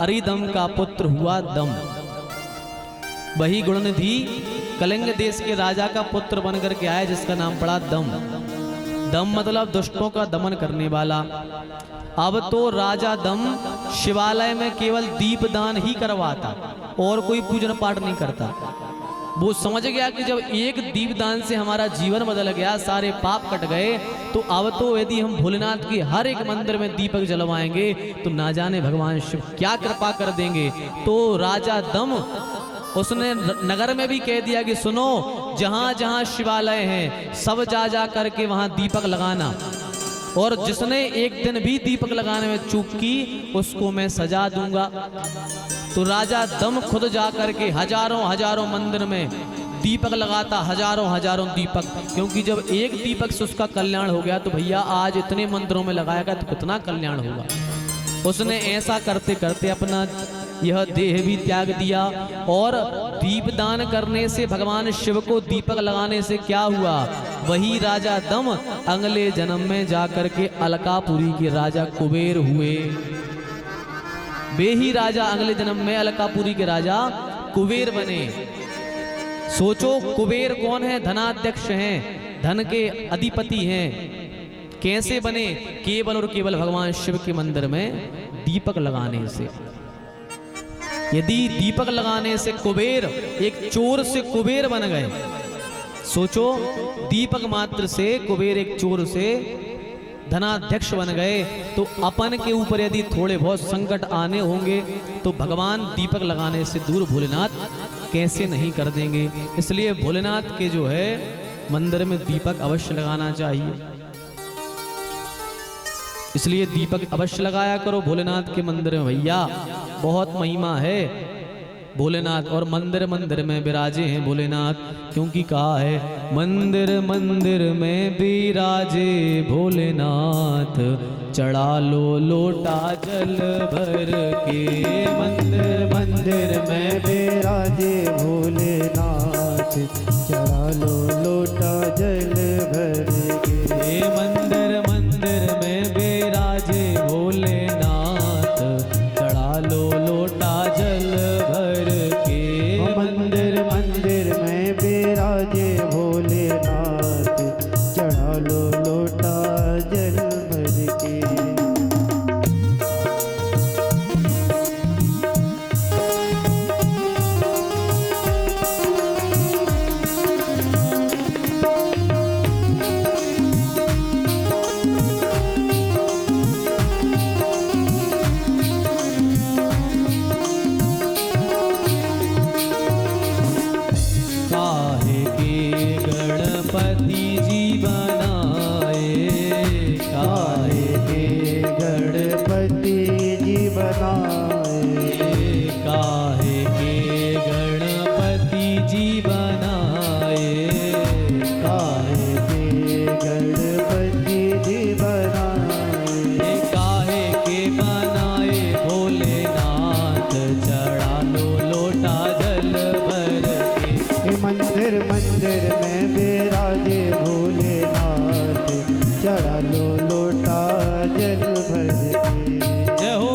अरिदम का पुत्र हुआ दम। वही गुणनिधि कलिंग देश के राजा का पुत्र बनकर के आया, जिसका नाम पड़ा दम। दम मतलब दुष्टों का दमन करने वाला। अब तो राजा दम शिवालय में केवल दीपदान ही करवाता और कोई पूजन पाठ नहीं करता। वो समझ गया कि जब एक दीपदान से हमारा जीवन बदल गया, सारे पाप कट गए, तो अब तो यदि हम भोलेनाथ के हर एक मंदिर में दीपक जलवाएंगे तो ना जाने भगवान शिव क्या कृपा कर देंगे। तो राजा दम उसने नगर में भी कह दिया कि सुनो, जहां जहां शिवालय हैं सब जा जा करके वहां दीपक लगाना, और जिसने एक दिन भी दीपक लगाने में चूक की उसको मैं सजा दूंगा। तो राजा दम खुद जा करके हजारों हजारों मंदिर में दीपक लगाता, हजारों हजारों दीपक, क्योंकि जब एक दीपक से उसका कल्याण हो गया तो भैया आज इतने मंदिरों में लगाएगा तो कितना कल्याण होगा। उसने ऐसा करते करते अपना यह देह भी त्याग दिया। और दीपदान करने से भगवान शिव को दीपक लगाने से क्या हुआ, वही राजा दम अगले जन्म में जाकर के अलकापुरी के राजा कुबेर हुए। वे ही राजा अगले जन्म में अलकापुरी के राजा कुबेर बने। सोचो कुबेर कौन है, धनाध्यक्ष हैं, धन के अधिपति हैं। कैसे बने, केवल और केवल भगवान शिव के मंदिर में दीपक लगाने से। यदि दीपक लगाने से कुबेर एक चोर से कुबेर बन गए, सोचो दीपक मात्र से कुबेर एक चोर से धनाध्यक्ष बन गए, तो अपन के ऊपर यदि थोड़े बहुत संकट आने होंगे तो भगवान दीपक लगाने से दूर भोलेनाथ कैसे नहीं कर देंगे। इसलिए भोलेनाथ के जो है मंदिर में दीपक अवश्य लगाना चाहिए। इसलिए दीपक अवश्य लगाया करो भोलेनाथ के मंदिर में, भैया बहुत महिमा है भोलेनाथ। और मंदिर मंदिर में विराजे हैं भोलेनाथ, क्योंकि कहा है मंदिर मंदिर में विराजे भोलेनाथ, चढ़ा लो लोटा जल भर के। मंदिर मंदिर में विराजे भोलेनाथ, चढ़ा लो लोटा जल भर के। मंदिर मंदिर में विराजे भोलेनाथ, चढ़ा लो लोटा जल भर के। मंदिर मंदिर में विराजे भोलेनाथ, चढ़ा लो लोटा जल भर के। गणपति जी बनाए, काहे के गणपति जी बनाए, काहे के गणपति जी बनाए, काहे के गणपति जी बनाए, काहे के बनाए भोलेनाथ, चढ़ा लो लोटा जल भर के। मंदिर मंदिर में विराजे भोलेनाथ, चढ़ा लो लोटा जल भर के। जय हो।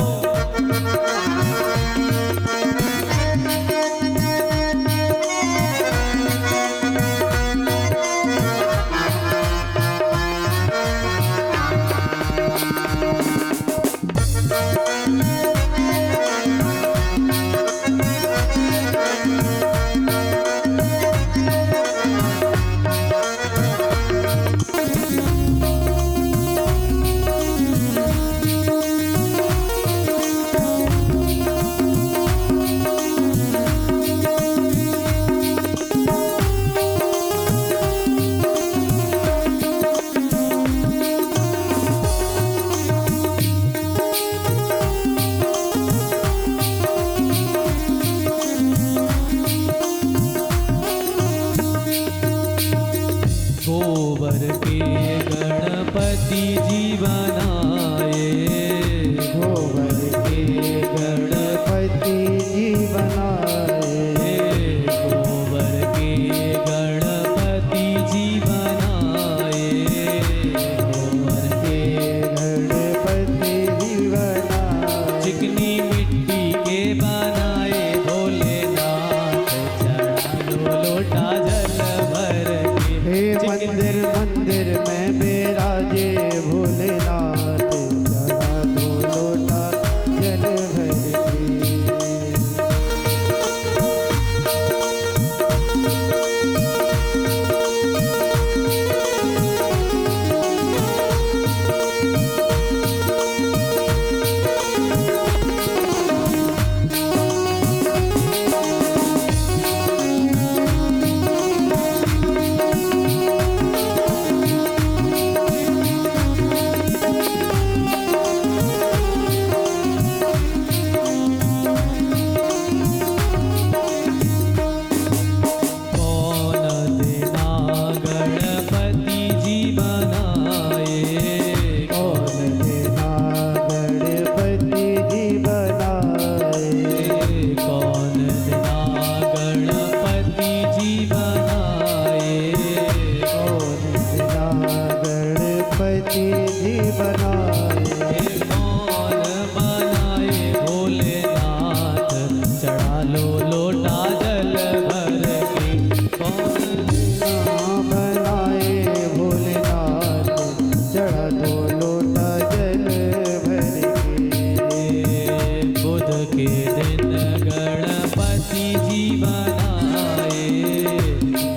के दिन गणपति जी बनाए,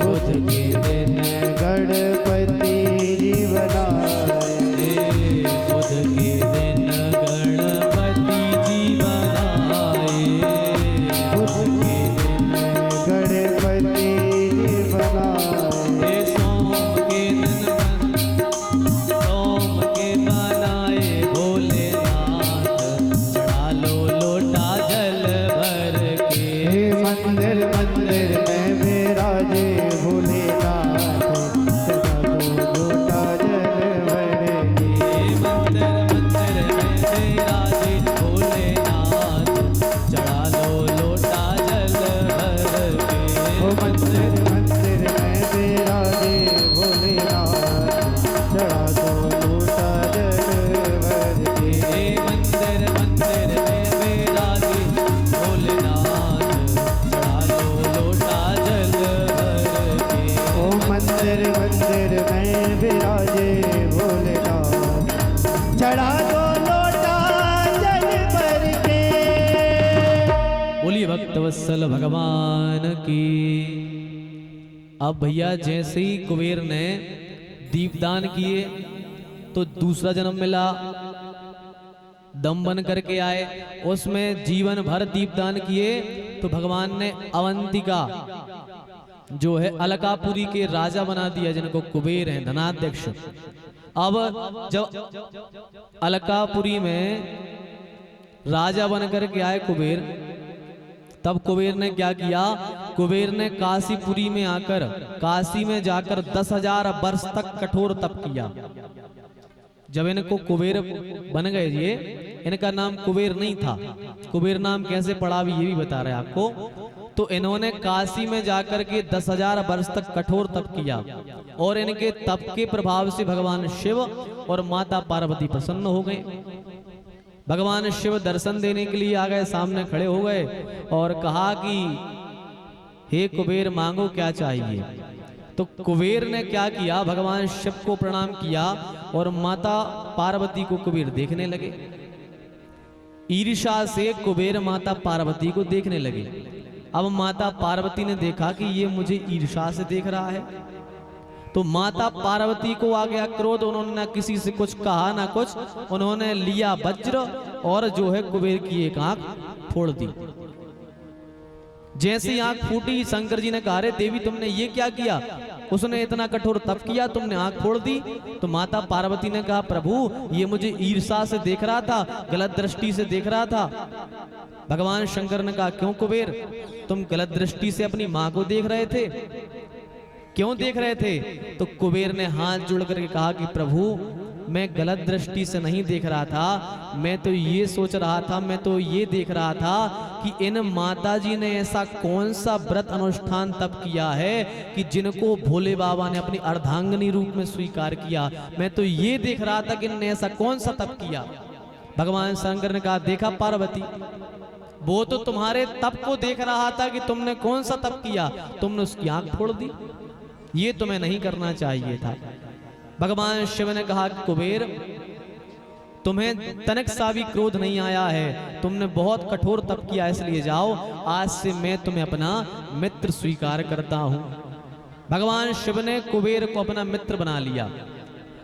बुध के दिन गणपति जी बनाए, बुध के दिन गणपति जी बनाए, बुध के दिन गणपति जी बनाए, सोम के बनाए भोलेनाथ, चढ़ा लो लोटा जल भर के। मंदिर मंदिर में विराजे भोलेनाथ, चढ़ा दो लोटा जल भर के। मंदिर मंदिर में विराजे भोलेनाथ, चढ़ा लो लोटा जल भर के। मंदिर मंदिर में विराजे भोलेनाथ, चढ़ा दो लोटा जल भर के। मंदिर मंदिर में विराजे भोलेनाथ, चढ़ा लो लोटा जल भर के। ओ मंदिर मंदिर में विराजे भोलेनाथ, चढ़ा दो लोटा जल भर के। बोलिए भक्तवत्सल भगवान की। अब भैया जैसे ही कुबेर ने दीपदान किए तो दूसरा जन्म मिला, दम बन करके आए, उसमें जीवन भर दीपदान किए तो भगवान ने अवंतिका जो है अलकापुरी के राजा बना दिया, जिनको कुबेर हैं, धनाध्यक्ष। अब जब अलकापुरी में राजा बन करके आए कुबेर, तब कुबेर ने क्या किया, कुबेर ने काशीपुरी में आकर, काशी में जाकर 10,000 वर्ष तक कठोर तप किया। जब इनको कुबेर बन गए, ये इनका नाम कुबेर नहीं था, कुबेर नाम कैसे पड़ा भी ये भी बता रहे आपको। तो इन्होंने काशी में जाकर के 10,000 वर्ष तक कठोर तप किया, और इनके तप के प्रभाव से भगवान शिव और माता पार्वती प्रसन्न हो गए। भगवान शिव दर्शन देने के लिए आ गए, सामने खड़े हो गए और कहा कि हे कुबेर मांगो क्या चाहिए। तो कुबेर ने क्या किया, भगवान शिव को प्रणाम किया और माता पार्वती को कुबेर देखने लगे। ईर्ष्या से कुबेर माता पार्वती को देखने लगे। अब माता पार्वती ने देखा कि ये मुझे ईर्ष्या से देख रहा है, तो माता पार्वती को आ गया क्रोध। उन्होंने ना किसी से कुछ कहा ना कुछ, उन्होंने लिया वज्र और जो है कुबेर की एक आंख फोड़ दी। जैसी आंख फूटी, शंकर जी ने कहा, रे देवी तुमने ये क्या किया, उसने इतना कठोर तप किया, तुमने आंख फोड़ दी। तो माता पार्वती ने कहा, प्रभु ये मुझे ईर्ष्या से देख रहा था, गलत दृष्टि से देख रहा था। भगवान शंकर ने कहा, क्यों कुबेर, तुम गलत दृष्टि से अपनी मां को देख रहे थे, क्यों देख रहे थे? तो कुबेर ने हाथ जोड़ करके कहा कि प्रभु मैं गलत दृष्टि से नहीं देख रहा था, मैं तो ये सोच रहा था, मैं तो ये देख रहा था कि इन माताजी ने ऐसा कौन सा व्रत अनुष्ठान तप किया है कि जिनको भोले बाबा ने अपनी अर्धांगिनी रूप में स्वीकार किया। मैं तो ये देख रहा था कि इन्होंने ऐसा कौन सा तप किया। भगवान शंकर ने कहा, देखा पार्वती, वो तो तुम्हारे तप को देख रहा था कि तुमने कौन सा तप किया, तुमने उसकी आंख फोड़ दी, ये तुम्हें नहीं करना चाहिए था। भगवान शिव ने कहा, कुबेर तुम्हें तनिक सा भी क्रोध नहीं आया है, तुमने बहुत कठोर तप किया, इसलिए जाओ, आज से मैं तुम्हें अपना मित्र स्वीकार करता हूं। भगवान शिव ने कुबेर को अपना मित्र बना लिया।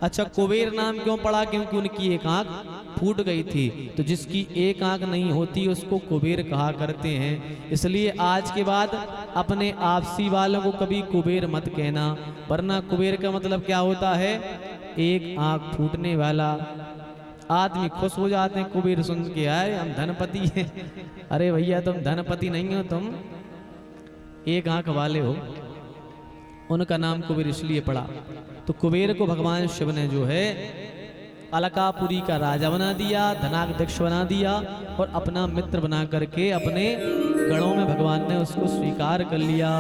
अच्छा, कुबेर नाम क्यों पड़ा? क्योंकि उनकी एक आंख फूट गई थी, तो जिसकी एक आंख नहीं होती उसको कुबेर कहा करते हैं। इसलिए आज के बाद अपने आपसी वालों को कभी कुबेर मत कहना, वरना कुबेर का मतलब क्या होता है? एक आंख फूटने वाला। आदमी खुश हो जाते हैं कुबेर सुन के, आए हम धनपति हैं। अरे भैया तुम धनपति नहीं हो, तुम एक आंख वाले हो। उनका नाम कुबेर इसलिए पड़ा। तो कुबेर को भगवान शिव ने जो है अलकापुरी का राजा बना दिया, धनाध्यक्ष बना दिया और अपना मित्र बना करके अपने गणों में भगवान ने उसको स्वीकार कर लिया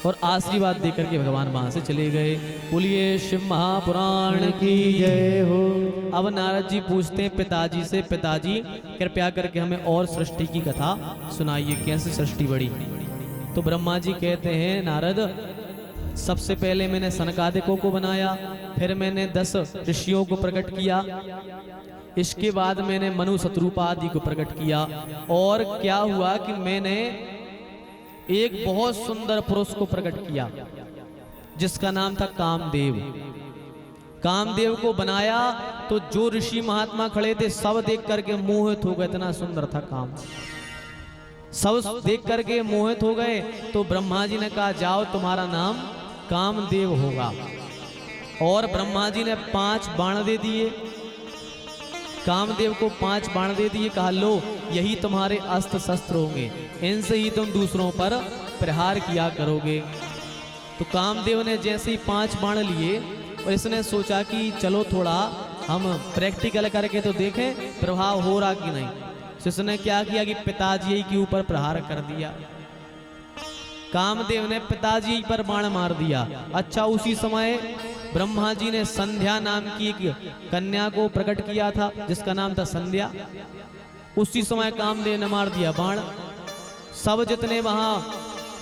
और आशीर्वाद देकर के भगवान वहां से चले गए। बोलिए शिव महापुराण की जय हो। अब नारद जी पूछते हैं पिताजी से, पिताजी कृपया करके हमें और सृष्टि की कथा सुनाइए, कैसे सृष्टि बढ़ी। तो ब्रह्मा जी कहते हैं, नारद सबसे पहले मैंने सनकादिकों को बनाया, फिर मैंने 10 ऋषियों को प्रकट किया, इसके बाद मैंने मनु शत्रुपा आदि को प्रकट किया। और क्या हुआ कि मैंने एक बहुत सुंदर पुरुष को प्रकट किया जिसका नाम था कामदेव। कामदेव को बनाया तो जो ऋषि महात्मा खड़े थे सब देख करके मोहित हो गए, इतना सुंदर था काम, सब देख करके मोहित हो गए। तो ब्रह्मा जी ने कहा जाओ तुम्हारा नाम कामदेव होगा। और ब्रह्मा जी ने 5 बाण दे दिए, कामदेव को 5 बाण दे दिए, कहा लो यही तुम्हारे अस्त्र शस्त्र होंगे, इनसे ही तुम दूसरों पर प्रहार किया करोगे। तो कामदेव ने जैसे ही 5 बाण लिए और इसने सोचा कि चलो थोड़ा हम प्रैक्टिकल करके तो देखें प्रभाव हो रहा कि नहीं। तो इसने क्या किया कि पिताजी के ऊपर प्रहार कर दिया, कामदेव ने पिताजी पर बाण मार दिया। अच्छा, उसी समय ब्रह्मा जी ने संध्या नाम की एक कन्या को प्रकट किया था जिसका नाम था संध्या, उसी समय कामदेव ने मार दिया बाण। सब जितने वहां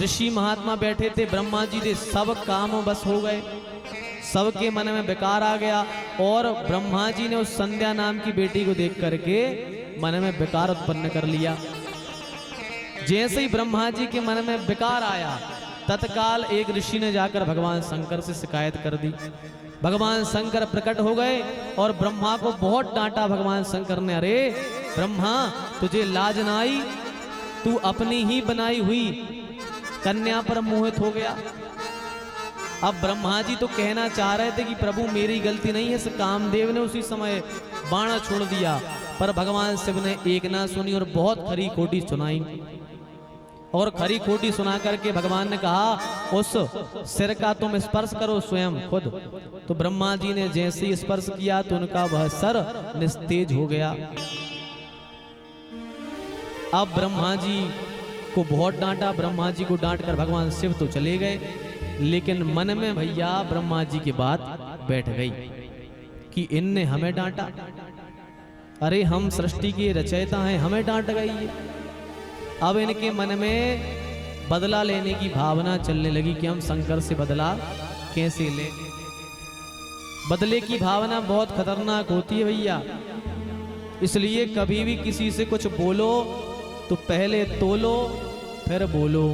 ऋषि महात्मा बैठे थे ब्रह्मा जी ने सब काम बस हो गए, सबके मन में विकार आ गया। और ब्रह्मा जी ने उस संध्या नाम की बेटी को देख करके मन में विकार उत्पन्न कर लिया। जैसे ही ब्रह्मा जी के मन में विकार आया तत्काल एक ऋषि ने जाकर भगवान शंकर से शिकायत कर दी। भगवान शंकर प्रकट हो गए और ब्रह्मा को बहुत डांटा भगवान शंकर ने, अरे ब्रह्मा तुझे लाज न आई, तू अपनी ही बनाई हुई कन्या पर मोहित हो गया। अब ब्रह्मा जी तो कहना चाह रहे थे कि प्रभु मेरी गलती नहीं है, इस कामदेव ने उसी समय बाण छोड़ दिया, पर भगवान शिव ने एक ना सुनी और बहुत खरी खोटी सुनाई। और खरी खोटी सुना करके भगवान ने कहा उस सिर का तुम स्पर्श करो स्वयं खुद। तो ब्रह्मा जी ने जैसे ही स्पर्श किया तो उनका वह सर निस्तेज हो गया। अब ब्रह्मा जी को बहुत डांटा, ब्रह्मा जी को डांट कर भगवान शिव तो चले गए, लेकिन मन में भैया ब्रह्मा जी की बात बैठ गई कि इनने हमें डांटा, अरे हम सृष्टि के रचयिता हैं, हमें डांट गई है। अब इनके मन में बदला लेने की भावना चलने लगी कि हम शंकर से बदला कैसे ले। बदले की भावना बहुत खतरनाक होती है भैया, इसलिए कभी भी किसी से कुछ बोलो तो पहले तोलो फिर बोलो,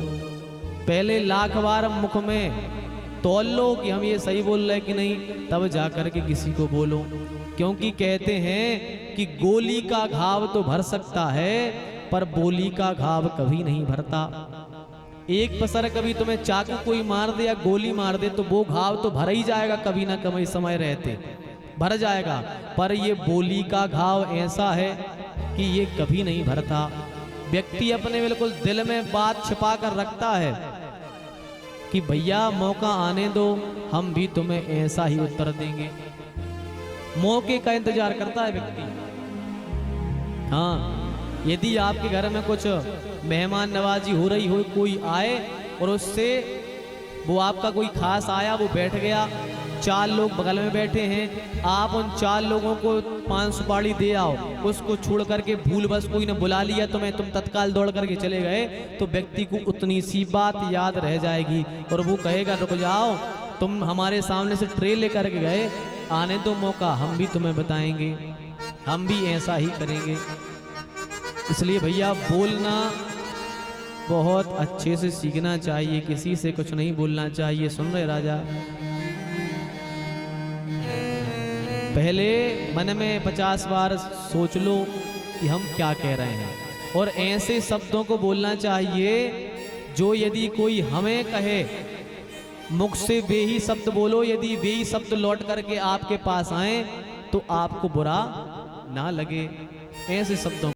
पहले लाख बार मुख में तौल लो कि हम ये सही बोल रहे कि नहीं, तब जाकर के किसी को बोलो। क्योंकि कहते हैं कि गोली का घाव तो भर सकता है पर बोली का घाव कभी नहीं भरता। एक पसर कभी तुम्हें चाकू कोई मार दे या गोली मार दे तो वो घाव तो भर ही जाएगा, कभी ना कभी समय रहते भर जाएगा, पर ये बोली का घाव ऐसा है कि ये कभी नहीं भरता। व्यक्ति अपने बिल्कुल दिल में बात छिपा कर रखता है कि भैया मौका आने दो, हम भी तुम्हें ऐसा ही उत्तर देंगे। मौके का इंतजार करता है व्यक्ति। हाँ, यदि आपके घर में कुछ मेहमान नवाजी हो रही हो, कोई आए और उससे वो आपका कोई खास आया, वो बैठ गया, 4 लोग बगल में बैठे हैं, आप उन 4 लोगों को 5 सुपारी दे आओ, उसको छोड़ करके भूल बस कोई ने बुला लिया तुम्हें, तुम तत्काल दौड़ करके चले गए, तो व्यक्ति को उतनी सी बात याद रह जाएगी और वो कहेगा रुक जाओ, तुम हमारे सामने से ट्रे लेकर के गए, आने दो मौका, हम भी तुम्हें बताएंगे, हम भी ऐसा ही करेंगे। इसलिए भैया बोलना बहुत अच्छे से सीखना चाहिए, किसी से कुछ नहीं बोलना चाहिए। सुन रहे राजा, पहले मन में 50 बार सोच लो कि हम क्या कह रहे हैं, और ऐसे शब्दों को बोलना चाहिए जो यदि कोई हमें कहे, मुख से वे ही शब्द बोलो, यदि वे ही शब्द लौट करके आपके पास आए तो आपको बुरा ना लगे, ऐसे शब्दों